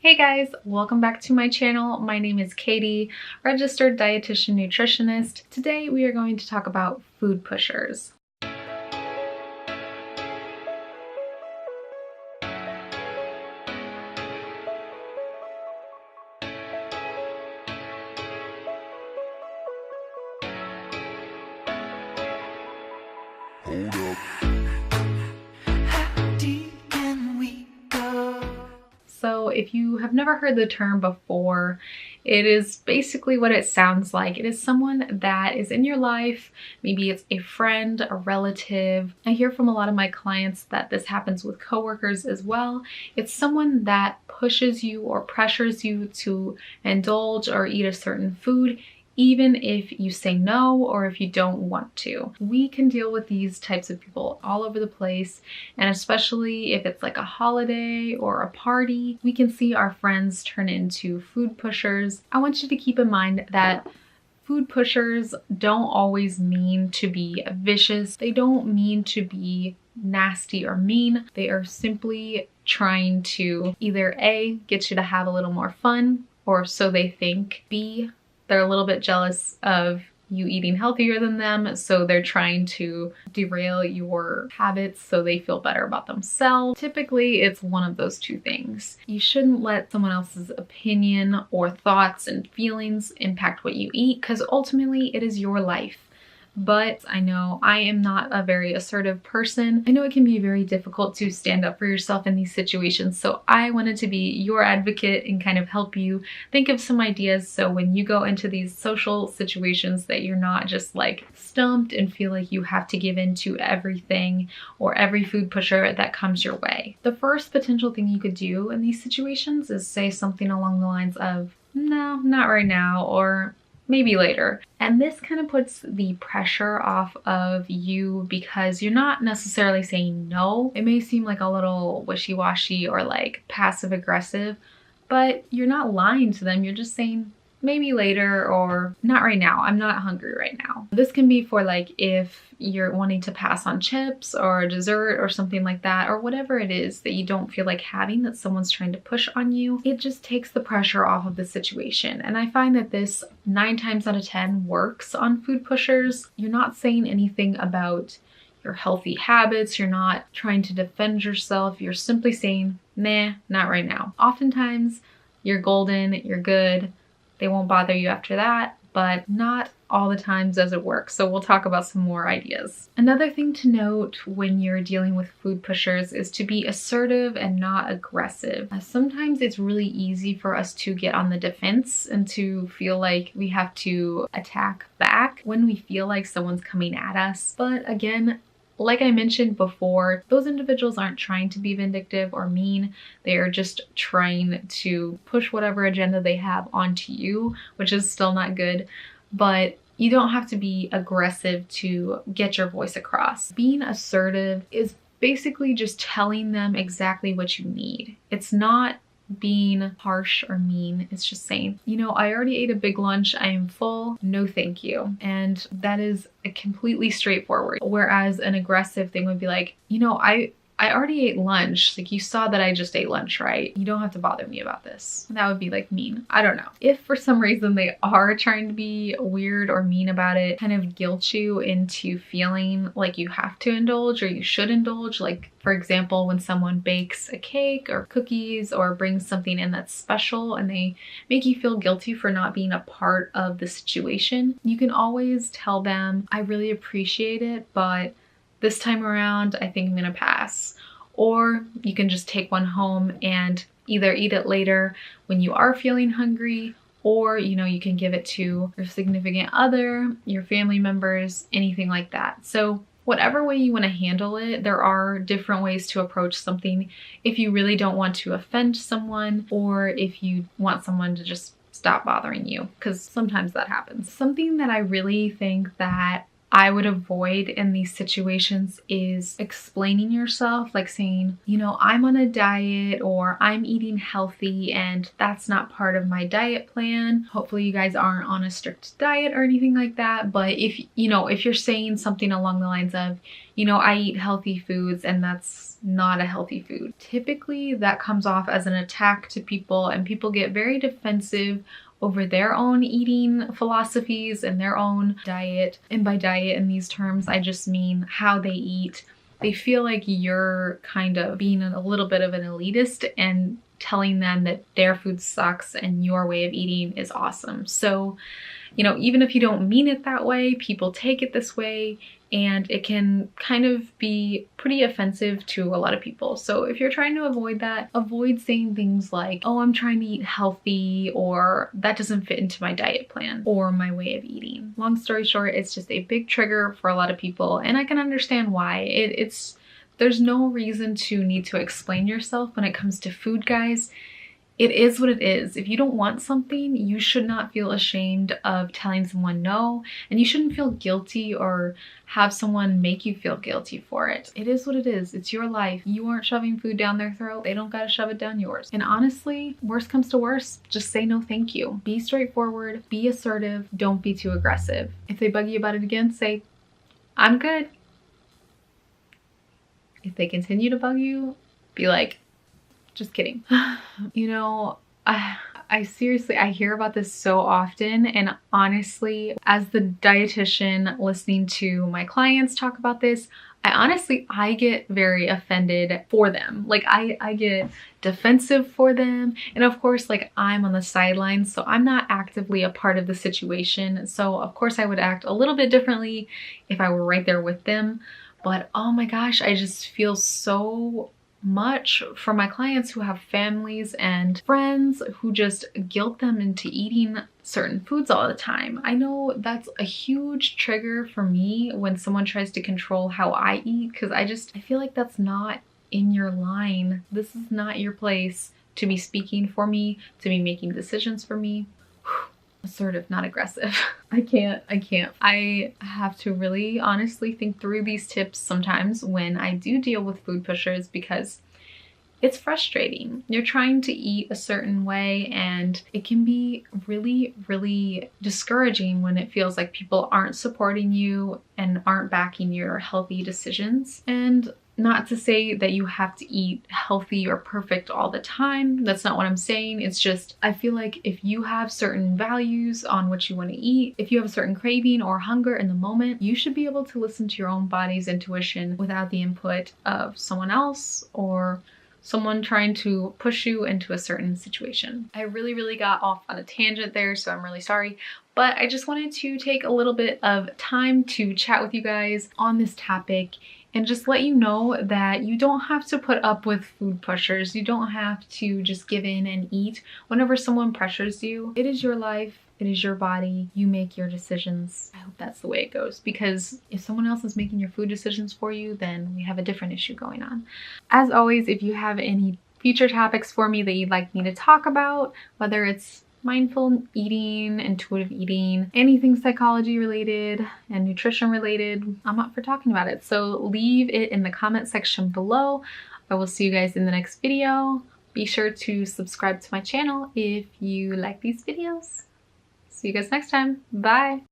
Hey guys, welcome back to my channel. My name is Katie, registered dietitian nutritionist. Today we are going to talk about food pushers. Hold up. So if you have never heard the term before, it is basically what it sounds like. It is someone that is in your life. Maybe it's a friend, a relative. I hear from a lot of my clients that this happens with coworkers as well. It's someone that pushes you or pressures you to indulge or eat a certain food, even if you say no or if you don't want to. We can deal with these types of people all over the place, and especially if it's like a holiday or a party, we can see our friends turn into food pushers. I want you to keep in mind that food pushers don't always mean to be vicious. They don't mean to be nasty or mean. They are simply trying to either A, get you to have a little more fun, or so they think. B, they're a little bit jealous of you eating healthier than them, so they're trying to derail your habits so they feel better about themselves. Typically, it's one of those two things. You shouldn't let someone else's opinion or thoughts and feelings impact what you eat, because ultimately it is your life. But I know I am not a very assertive person. I know it can be very difficult to stand up for yourself in these situations, so I wanted to be your advocate and kind of help you think of some ideas so when you go into these social situations that you're not just like stumped and feel like you have to give in to everything or every food pusher that comes your way. The first potential thing you could do in these situations is say something along the lines of, "No, not right now," or "maybe later." And this kind of puts the pressure off of you because you're not necessarily saying no. It may seem like a little wishy-washy or like passive aggressive, but you're not lying to them. You're just saying maybe later or not right now. I'm not hungry right now. This can be for like if you're wanting to pass on chips or dessert or something like that, or whatever it is that you don't feel like having that someone's trying to push on you. It just takes the pressure off of the situation. And I find that this 9 times out of 10 works on food pushers. You're not saying anything about your healthy habits. You're not trying to defend yourself. You're simply saying, nah, not right now. Oftentimes you're golden, you're good. They won't bother you after that, but not all the times does it work. So we'll talk about some more ideas. Another thing to note when you're dealing with food pushers is to be assertive and not aggressive. Sometimes it's really easy for us to get on the defense and to feel like we have to attack back when we feel like someone's coming at us. But again, like I mentioned before, those individuals aren't trying to be vindictive or mean. They are just trying to push whatever agenda they have onto you, which is still not good. But you don't have to be aggressive to get your voice across. Being assertive is basically just telling them exactly what you need. It's not being harsh or mean. It's just saying, you know, I already ate a big lunch. I am full. No, thank you. And that is a completely straightforward. Whereas an aggressive thing would be like, you know, I already ate lunch. Like, you saw that I just ate lunch, right? You don't have to bother me about this. That would be like mean. I don't know. If for some reason they are trying to be weird or mean about it, kind of guilt you into feeling like you have to indulge or you should indulge. Like, for example, when someone bakes a cake or cookies or brings something in that's special and they make you feel guilty for not being a part of the situation, you can always tell them, I really appreciate it, but this time around, I think I'm gonna pass. Or you can just take one home and either eat it later when you are feeling hungry, or, you know, you can give it to your significant other, your family members, anything like that. So whatever way you want to handle it, there are different ways to approach something if you really don't want to offend someone or if you want someone to just stop bothering you, because sometimes that happens. Something that I really think that I would avoid in these situations is explaining yourself, like saying, you know, I'm on a diet or I'm eating healthy and that's not part of my diet plan. Hopefully you guys aren't on a strict diet or anything like that. But if, you know, if you're saying something along the lines of, you know, I eat healthy foods and that's not a healthy food, typically that comes off as an attack to people, and people get very defensive over their own eating philosophies and their own diet. And by diet in these terms, I just mean how they eat. They feel like you're kind of being a little bit of an elitist and telling them that their food sucks and your way of eating is awesome. So, you know, even if you don't mean it that way, people take it this way, and it can kind of be pretty offensive to a lot of people. So if you're trying to avoid that, avoid saying things like, oh, I'm trying to eat healthy, or that doesn't fit into my diet plan or my way of eating. Long story short, it's just a big trigger for a lot of people, and I can understand why. There's no reason to need to explain yourself when it comes to food, guys. It is what it is. If you don't want something, you should not feel ashamed of telling someone no, and you shouldn't feel guilty or have someone make you feel guilty for it. It is what it is. It's your life. You aren't shoving food down their throat. They don't gotta shove it down yours. And honestly, worst comes to worst, just say no thank you. Be straightforward, be assertive, don't be too aggressive. If they bug you about it again, say, I'm good. If they continue to bug you, be like, just kidding. You know, I seriously, I hear about this so often, and honestly, as the dietitian listening to my clients talk about this, I get very offended for them. Like I get defensive for them. And of course, like I'm on the sidelines, so I'm not actively a part of the situation. So of course I would act a little bit differently if I were right there with them. But oh my gosh, I just feel so much for my clients who have families and friends who just guilt them into eating certain foods all the time. I know that's a huge trigger for me when someone tries to control how I eat, because I feel like that's not in your line. This is not your place to be speaking for me, to be making decisions for me. Assertive, not aggressive. I can't. I have to really honestly think through these tips sometimes when I do deal with food pushers, because it's frustrating. You're trying to eat a certain way, and it can be really, really discouraging when it feels like people aren't supporting you and aren't backing your healthy decisions. And not to say that you have to eat healthy or perfect all the time. That's not what I'm saying. It's just, I feel like if you have certain values on what you want to eat, if you have a certain craving or hunger in the moment, you should be able to listen to your own body's intuition without the input of someone else or someone trying to push you into a certain situation. I really got off on a tangent there, so I'm really sorry. But I just wanted to take a little bit of time to chat with you guys on this topic and just let you know that you don't have to put up with food pushers. You don't have to just give in and eat whenever someone pressures you. It is your life. It is your body. You make your decisions. I hope that's the way it goes, because if someone else is making your food decisions for you, then we have a different issue going on. As always, if you have any future topics for me that you'd like me to talk about, whether it's mindful eating, intuitive eating, anything psychology related and nutrition related, I'm up for talking about it. So leave it in the comment section below. I will see you guys in the next video. Be sure to subscribe to my channel if you like these videos. See you guys next time. Bye.